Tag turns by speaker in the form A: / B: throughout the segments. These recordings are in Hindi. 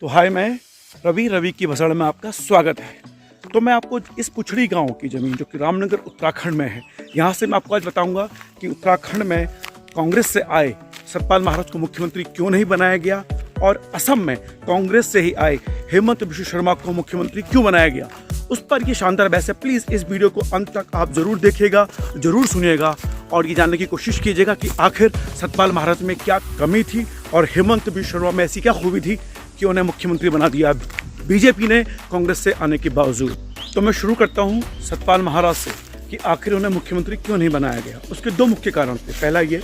A: तो हाय, मैं रवि की भसड़ में आपका स्वागत है। तो मैं आपको इस पुछड़ी गांव की ज़मीन जो कि रामनगर उत्तराखंड में है, यहाँ से मैं आपको आज बताऊंगा कि उत्तराखंड में कांग्रेस से आए सतपाल महाराज को मुख्यमंत्री क्यों नहीं बनाया गया और असम में कांग्रेस से ही आए हेमंत बिश्व शर्मा को मुख्यमंत्री क्यों बनाया गया, उस पर ये शानदार बहस है। प्लीज़ इस वीडियो को अंत तक आप ज़रूर देखिएगा, ज़रूर सुनिएगा और ये जानने की कोशिश कीजिएगा कि आखिर सतपाल महाराज में क्या कमी थी और हेमंत बिश्व शर्मा में ऐसी क्या खूबी थी कि उन्हें मुख्यमंत्री बना दिया बीजेपी ने कांग्रेस से आने के बावजूद। तो मैं शुरू करता हूँ सतपाल महाराज से कि आखिर उन्हें मुख्यमंत्री क्यों नहीं बनाया गया। उसके दो मुख्य कारण थे। पहला ये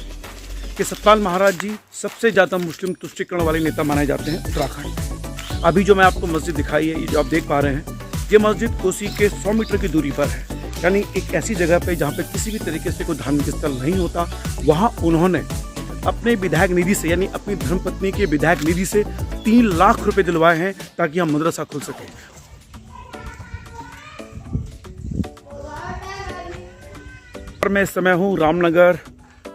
A: कि सतपाल महाराज जी सबसे ज़्यादा मुस्लिम तुष्टीकरण वाले नेता माने जाते हैं उत्तराखंड। अभी जो मैं आपको मस्जिद दिखाई है, ये जो आप देख पा रहे हैं, ये मस्जिद कोसी के 100 मीटर की दूरी पर है, यानी एक ऐसी जगह पे जहाँ पे किसी भी तरीके से कोई धार्मिक स्थल नहीं होता। वहाँ उन्होंने अपने विधायक निधि से, यानी अपनी धर्मपत्नी के विधायक निधि से 3 लाख रुपए दिलवाए हैं ताकि हम मदरसा खुल सके। और मैं इस समय हूँ रामनगर,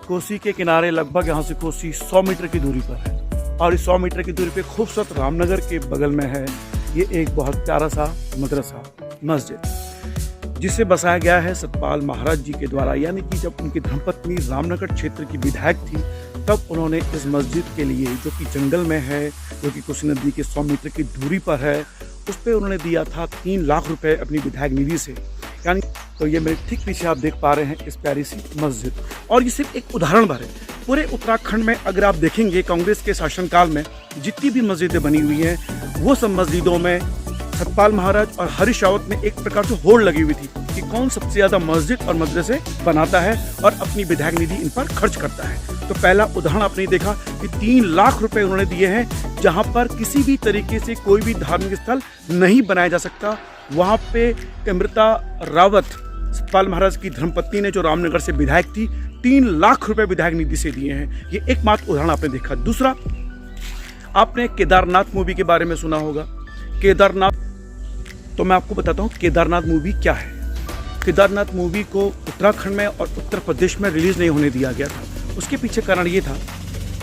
A: कोसी के किनारे, लगभग यहाँ से कोसी 100 मीटर की दूरी पर है और इस 100 मीटर की दूरी पे खूबसूरत रामनगर के बगल में है ये एक बहुत प्यारा सा मदरसा मस्जिद, जिसे बसाया गया है सतपाल महाराज जी के द्वारा। यानी कि जब उनकी धर्मपत्नी रामनगर क्षेत्र की विधायक थी तब उन्होंने इस मस्जिद के लिए, जो कि जंगल में है, जो कि कोसी नदी के 100 मीटर की दूरी पर है, उस पर उन्होंने दिया था 3 लाख रुपए अपनी विधायक निधि से। यानी तो ये मेरे ठीक पीछे आप देख पा रहे हैं इस प्यारी सी मस्जिद। और ये सिर्फ एक उदाहरण भर है। पूरे उत्तराखंड में अगर आप देखेंगे कांग्रेस के शासनकाल में जितनी भी मस्जिदें बनी हुई हैं, वो सब मस्जिदों में सतपाल महाराज और हरीश रावत ने एक प्रकार से होड़ लगी हुई थी कि कौन सबसे ज़्यादा मस्जिद और मदरसे बनाता है और अपनी विधायक निधि इन पर खर्च करता है। तो पहला उदाहरण आपने देखा कि 3 लाख रुपए उन्होंने दिए हैं जहां पर किसी भी तरीके से कोई भी धार्मिक स्थल नहीं बनाया जा सकता। वहां पे अमृता रावत, सतपाल महाराज की धर्मपत्नी ने, जो रामनगर से विधायक थी, 3 लाख रुपए विधायक निधि से दिए हैं। ये एकमात्र उदाहरण आपने देखा। दूसरा, आपने केदारनाथ मूवी के बारे में सुना होगा। केदारनाथ, तो मैं आपको बताता हूँ केदारनाथ मूवी क्या है। केदारनाथ मूवी को उत्तराखंड में और उत्तर प्रदेश में रिलीज नहीं होने दिया गया था। उसके पीछे कारण ये था,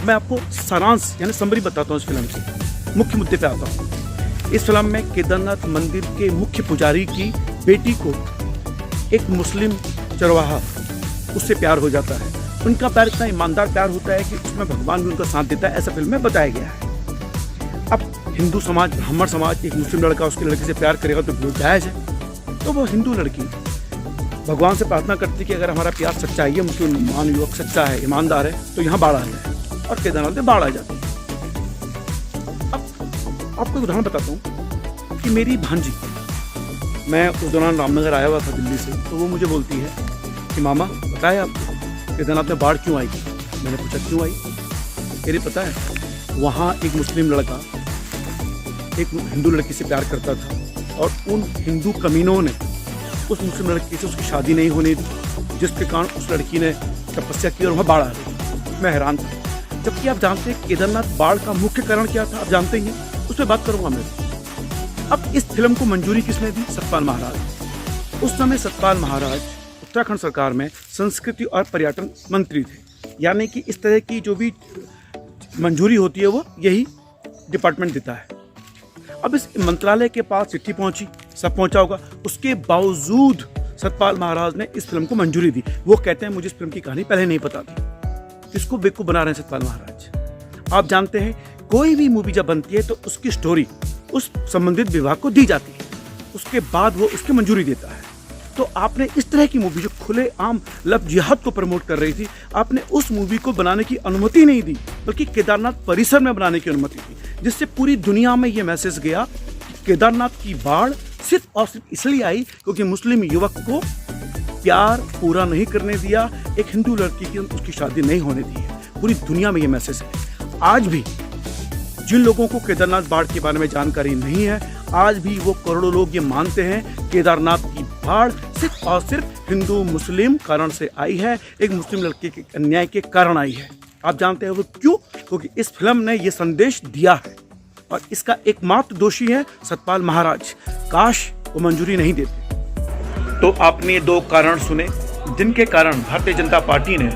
A: मैं आपको सारांश यानी समरी बताता हूँ इस फिल्म से, मुख्य मुद्दे पे आता हूँ। इस फिल्म में केदारनाथ मंदिर के मुख्य पुजारी की बेटी को एक मुस्लिम चरवाहा, उससे प्यार हो जाता है। उनका प्यार इतना ईमानदार प्यार होता है कि उसमें भगवान भी उनका साथ देता है, ऐसा फिल्म में बताया गया है। अब हिंदू समाज, ब्राह्मण समाज, एक मुस्लिम लड़का उसकी लड़की से प्यार करेगा तो वो जायज़ है। तो वो हिंदू लड़की भगवान से प्रार्थना करती कि अगर हमारा प्यार सच्चा है, मुसलमान युवक सच्चा है, ईमानदार है, तो यहाँ बाढ़ आ जाए, और केदारनाथ में बाढ़ आ जाती है। अब आपको एक उदाहरण बताता हूँ कि मेरी भांजी, मैं उस दौरान रामनगर आया हुआ था दिल्ली से, तो वो मुझे बोलती है कि मामा बताया आपको केदारनाथ में बाढ़ क्यों आई? मैंने पूछा क्यों आई? मेरे पता है, वहाँ एक मुस्लिम लड़का एक हिंदू लड़की से प्यार करता था और उन हिंदू कमीनों ने उस मुस्लिम लड़की से उसकी शादी नहीं होने दी, जिसके कारण उस लड़की ने तपस्या की और वहाँ बाढ़ आ गई। मैं हैरान था। जबकि आप जानते हैं केदारनाथ बाढ़ का मुख्य कारण क्या था, आप जानते ही हैं, उस पर बात करूँगा मैं। अब इस फिल्म को मंजूरी किसने दी? सतपाल महाराज। उस समय सतपाल महाराज उत्तराखंड सरकार में संस्कृति और पर्यटन मंत्री थे। यानी कि इस तरह की जो भी मंजूरी होती है वो यही डिपार्टमेंट देता है। अब इस मंत्रालय के पास चिट्ठी पहुंची, सब पहुंचा होगा, उसके बावजूद सतपाल महाराज ने इस फिल्म को मंजूरी दी। वो कहते हैं मुझे इस फिल्म की कहानी पहले नहीं पता थी। इसको बेवकूफ बना रहे हैं सतपाल महाराज। आप जानते हैं कोई भी मूवी जब बनती है तो उसकी स्टोरी उस संबंधित विभाग को दी जाती है, उसके बाद वो उसकी मंजूरी देता है। तो आपने इस तरह की मूवी जो खुले आम लव जिहाद को प्रमोट कर रही थी, आपने उस मूवी को बनाने की अनुमति नहीं दी, बल्कि केदारनाथ परिसर में बनाने की अनुमति दी, जिससे पूरी दुनिया में ये मैसेज गया कि केदारनाथ की बाढ़ सिर्फ और सिर्फ इसलिए आई क्योंकि मुस्लिम युवक को प्यार पूरा नहीं करने दिया, एक हिंदू लड़की की उसकी शादी नहीं होने दी है। पूरी दुनिया में ये मैसेज है। आज भी जिन लोगों को केदारनाथ बाढ़ के बारे में जानकारी नहीं है, आज भी वो करोड़ों लोग ये मानते हैं केदारनाथ की बाढ़ सिर्फ और सिर्फ हिंदू मुस्लिम कारण से आई है, एक मुस्लिम लड़के के अन्याय के कारण आई है। आप जानते हैं वो क्यों? क्योंकि इस फिल्म ने ये संदेश दिया है और इसका एकमात्र दोषी है सतपाल महाराज। काश वो मंजूरी नहीं देते। तो आपने 2 कारण सुने जिनके कारण भारतीय जनता पार्टी ने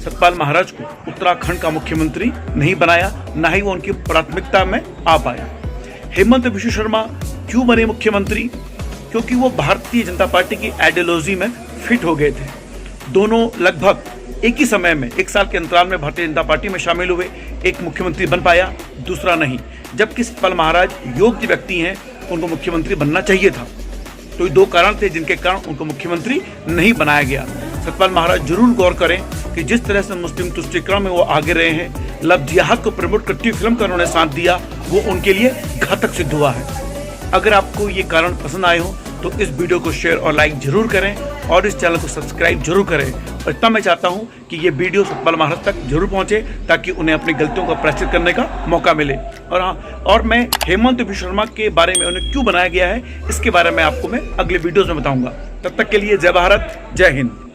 A: सतपाल महाराज को उत्तराखंड का मुख्यमंत्री नहीं बनाया, ना ही वो उनकी प्राथमिकता में आ पाया। हेमंत बिश्व शर्मा क्यों बने मुख्यमंत्री? क्योंकि वो भारतीय जनता पार्टी की आइडियोलॉजी में फिट हो गए थे। दोनों लगभग एक ही समय में, 1 साल के अंतराल में भारतीय जनता पार्टी में शामिल हुए। एक मुख्यमंत्री बन पाया, दूसरा नहीं। जबकि सतपाल महाराज योग्य व्यक्ति हैं, उनको मुख्यमंत्री बनना चाहिए था। तो ये 2 कारण थे जिनके कारण उनको मुख्यमंत्री नहीं बनाया गया। सतपाल महाराज जरूर गौर करें कि जिस तरह से मुस्लिम तुष्टीकरण में वो आगे रहे हैं, लव जिहाद को प्रमोट करती हुई फिल्म का उन्होंने साथ दिया, वो उनके लिए घातक सिद्ध हुआ है। अगर आपको ये कारण पसंद आए हो तो इस वीडियो को शेयर और लाइक जरूर करें और इस चैनल को सब्सक्राइब जरूर करें। और इतना मैं चाहता हूँ कि ये वीडियो सतपाल महाराज तक जरूर पहुँचे ताकि उन्हें अपनी गलतियों का प्रायश्चित करने का मौका मिले। और हाँ, और मैं हेमंत बिश्व शर्मा के बारे में, उन्हें क्यों बनाया गया है, इसके बारे में आपको मैं अगले वीडियोज़ में बताऊँगा। तब तक के लिए जय भारत, जय हिंद।